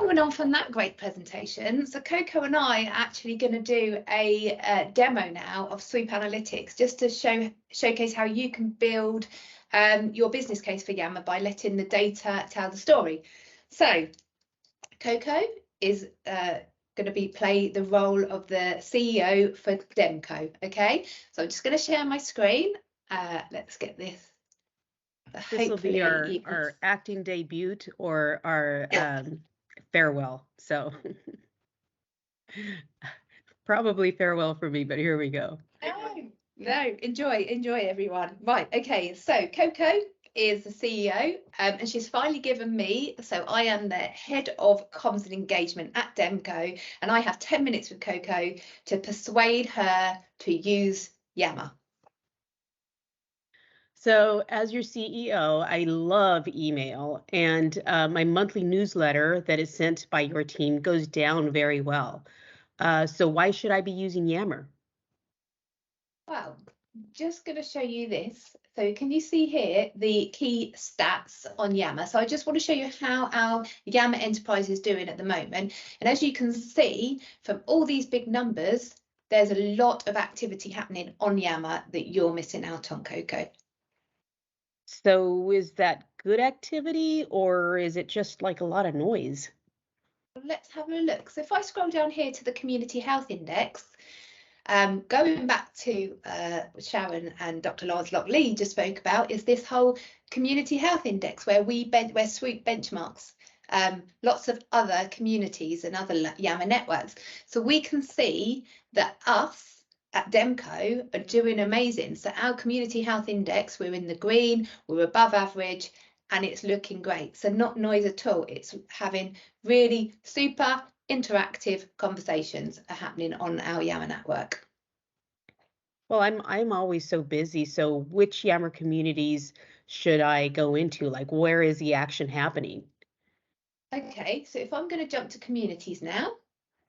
Following on from that great presentation, so Coco and I are actually going to do a demo now of SWOOP Analytics, just to showcase how you can build your business case for Yammer by letting the data tell the story. So Coco is going to play the role of the CEO for DemoCo. Okay, so I'm just going to share my screen. Let's get this. This will be our acting debut or our farewell. So probably farewell for me, but here we go. No, enjoy everyone. Right, okay, so Coco is the CEO and she's finally given me, so I am the head of comms and engagement at DemoCo, and I have 10 minutes with Coco to persuade her to use Yammer. So as your CEO, I love email, and my monthly newsletter that is sent by your team goes down very well. So why should I be using Yammer? Well, just going to show you this. So can you see here the key stats on Yammer? So I just want to show you how our Yammer enterprise is doing at the moment. And as you can see from all these big numbers, there's a lot of activity happening on Yammer that you're missing out on, Coco. So is that good activity, or is it just like a lot of noise? Let's have a look. So if I scroll down here to the Community Health Index, going back to Sharon and Dr. Lawrence Lockley just spoke about, is this whole Community Health Index where where SWOOP benchmarks lots of other communities and other Yammer networks. So we can see that us at DemoCo are doing amazing. So our Community Health Index, we're in the green, we're above average, and it's looking great. So not noise at all. It's having really super interactive conversations are happening on our Yammer network. Well, I'm always so busy. So which Yammer communities should I go into? Like, where is the action happening? Okay, so if I'm going to jump to communities now,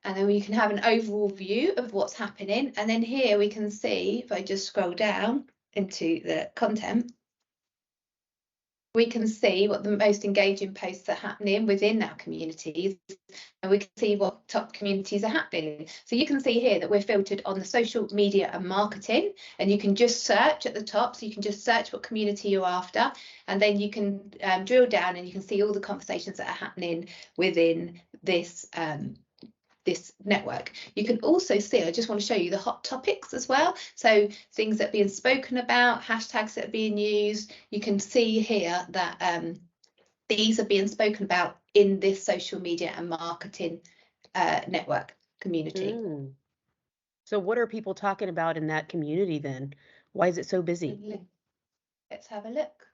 and then we can have an overall view of what's happening. And then here we can see, if I just scroll down into the content, we can see what the most engaging posts are happening within our communities, and we can see what top communities are happening. So you can see here that we're filtered on the social media and marketing, and you can just search at the top. So you can just search what community you're after, and then you can drill down and you can see all the conversations that are happening within this this network. You can also see, I just want to show you the hot topics as well. So things that are being spoken about, hashtags that are being used. You can see here that these are being spoken about in this social media and marketing network community. So what are people talking about in that community then? Why is it so busy? Let's have a look.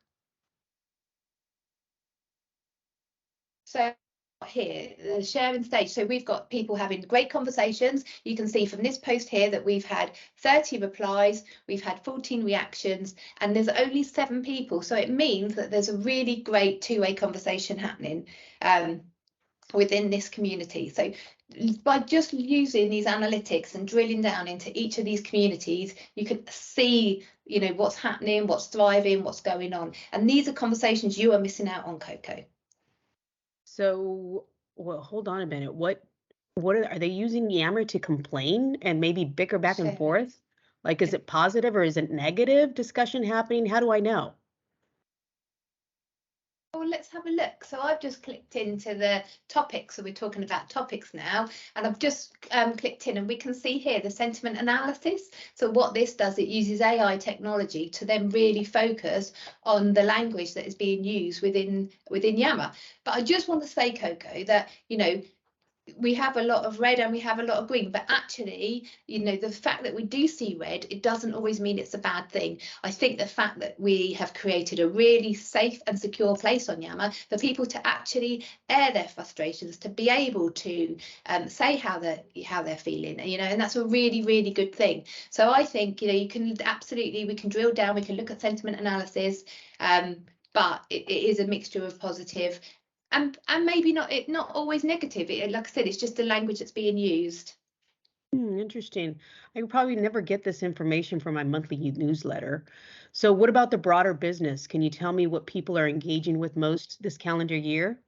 So here, the sharing stage. So we've got people having great conversations. You can see from this post here that we've had 30 replies, we've had 14 reactions, and there's only 7 people. So it means that there's a really great two-way conversation happening within this community. So by just using these analytics and drilling down into each of these communities, you can see, you know, what's happening, what's thriving, what's going on. And these are conversations you are missing out on, Coco. So, well, hold on a minute. What are they using Yammer to complain and maybe bicker back and forth? Like, is it positive or is it negative discussion happening? How do I know? Well, let's have a look. So I've just clicked into the topics. So we're talking about topics now, and I've just clicked in, and we can see here the sentiment analysis. So what this does, it uses AI technology to then really focus on the language that is being used within Yammer. But I just want to say, Coco, that, you know, we have a lot of red and we have a lot of green, but actually, you know, the fact that we do see red, it doesn't always mean it's a bad thing. I think the fact that we have created a really safe and secure place on Yammer for people to actually air their frustrations, to be able to say how they're feeling, you know, and that's a really, really good thing. So I think, you know, you can absolutely, we can drill down, we can look at sentiment analysis, but it is a mixture of positive and maybe not always negative. Like I said, it's just the language that's being used. Interesting. I probably never get this information from my monthly newsletter. So what about the broader business? Can you tell me what people are engaging with most this calendar year?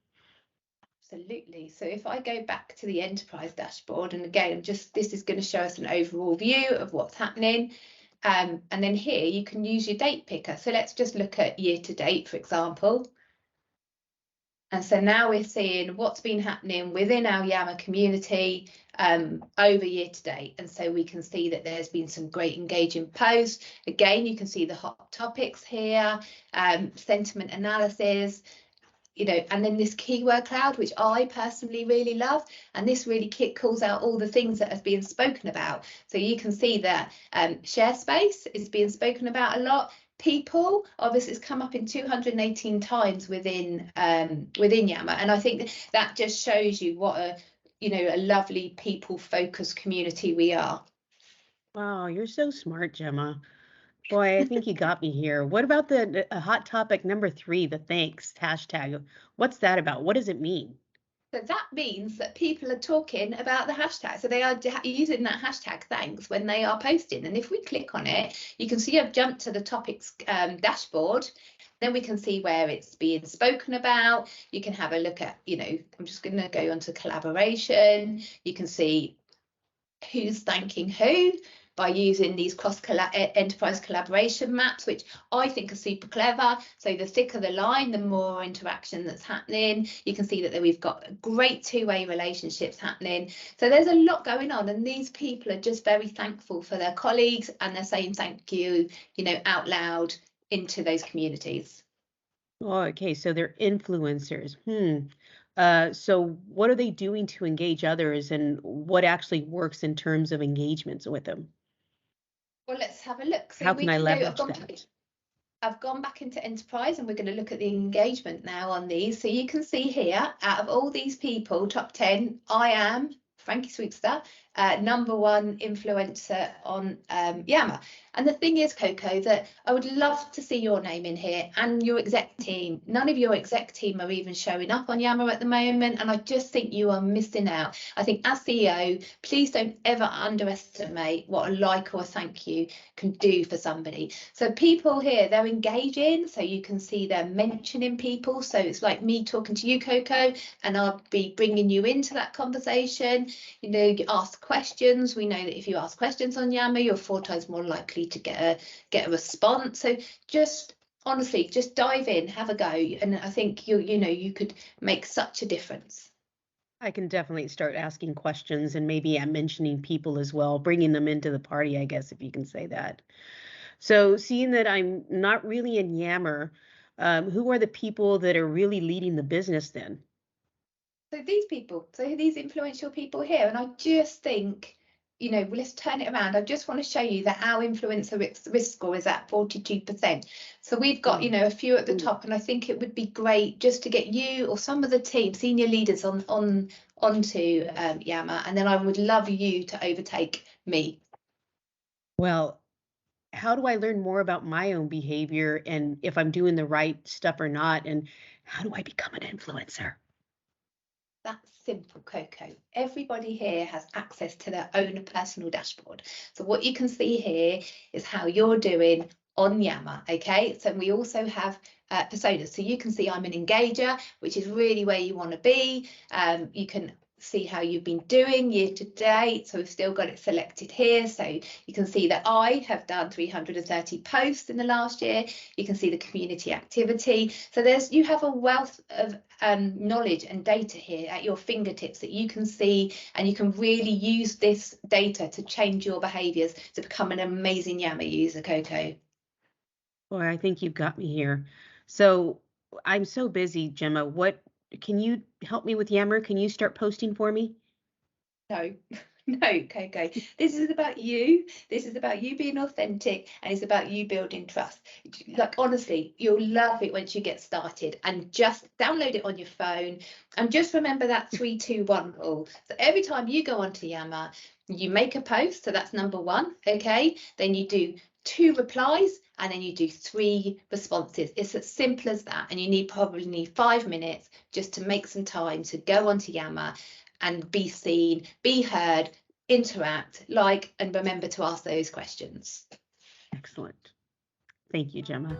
Absolutely. So if I go back to the enterprise dashboard, and again, this is going to show us an overall view of what's happening. And then here you can use your date picker. So let's just look at year to date, for example. And so now we're seeing what's been happening within our Yammer community over year to date. And so we can see that there's been some great engaging posts. Again, you can see the hot topics here, sentiment analysis, and then this keyword cloud, which I personally really love. And this really calls out all the things that have been spoken about. So you can see that share space is being spoken about a lot. People, obviously, it's come up in 218 times within Yammer, and I think that just shows you what a lovely people-focused community we are. Wow, you're so smart, Gemma. Boy, I think you got me here. What about the hot topic number 3, the thanks hashtag? What's that about? What does it mean? So that means that people are talking about the hashtag. So they are using that hashtag thanks when they are posting. And if we click on it, you can see I've jumped to the topics dashboard. Then we can see where it's being spoken about. You can have a look at, I'm just going to go on to collaboration. You can see who's thanking who by using these enterprise collaboration maps, which I think are super clever. So the thicker the line, the more interaction that's happening. You can see that we've got great two-way relationships happening. So there's a lot going on, and these people are just very thankful for their colleagues, and they're saying thank you, out loud into those communities. Oh, okay, so they're influencers. So what are they doing to engage others, and what actually works in terms of engagements with them? Well, let's have a look. So how can I leverage that? I've gone back into enterprise, and we're going to look at the engagement now on these. So you can see here, out of all these people, top 10, I am Frankie Swoopster, #1 influencer on Yammer. And the thing is, Coco, that I would love to see your name in here and your exec team. None of your exec team are even showing up on Yammer at the moment, and I just think you are missing out. I think as CEO, please don't ever underestimate what a like or a thank you can do for somebody. So people here, they're engaging, so you can see they're mentioning people. So it's like me talking to you, Coco, and I'll be bringing you into that conversation. You ask questions. We know that if you ask questions on Yammer, you're 4 times more likely to get a response. So just honestly, just dive in, have a go, and I think you could make such a difference. I can definitely start asking questions, and maybe I'm mentioning people as well, bringing them into the party, I guess, if you can say that. So seeing that I'm not really in Yammer, who are the people that are really leading the business then? So these influential people here, and I just think, let's turn it around. I just want to show you that our influencer risk score is at 42%. So we've got, a few at the top, and I think it would be great just to get you or some of the team, senior leaders onto Yammer, and then I would love you to overtake me. Well, how do I learn more about my own behavior and if I'm doing the right stuff or not? And how do I become an influencer? That's simple, Coco. Everybody here has access to their own personal dashboard. So what you can see here is how you're doing on Yammer, okay? So we also have personas. So you can see I'm an engager, which is really where you want to be. You can see how you've been doing year to date. So we've still got it selected here. So you can see that I have done 330 posts in the last year. You can see the community activity. So you have a wealth of knowledge and data here at your fingertips that you can see, and you can really use this data to change your behaviors to become an amazing Yammer user, Coco. Boy, I think you've got me here. So I'm so busy, Gemma. Can you help me with Yammer? Can you start posting for me? No, no, Coco. This is about you. This is about you being authentic, and it's about you building trust. Like, honestly, you'll love it once you get started, and just download it on your phone. And just remember that 3-2-1 rule. So every time you go onto Yammer, you make a post. So that's #1. Okay. Then you do 2 replies, and then you do 3 responses. It's as simple as that. And you probably need 5 minutes just to make some time to go onto Yammer and be seen, be heard, interact, and remember to ask those questions. Excellent. Thank you, Gemma.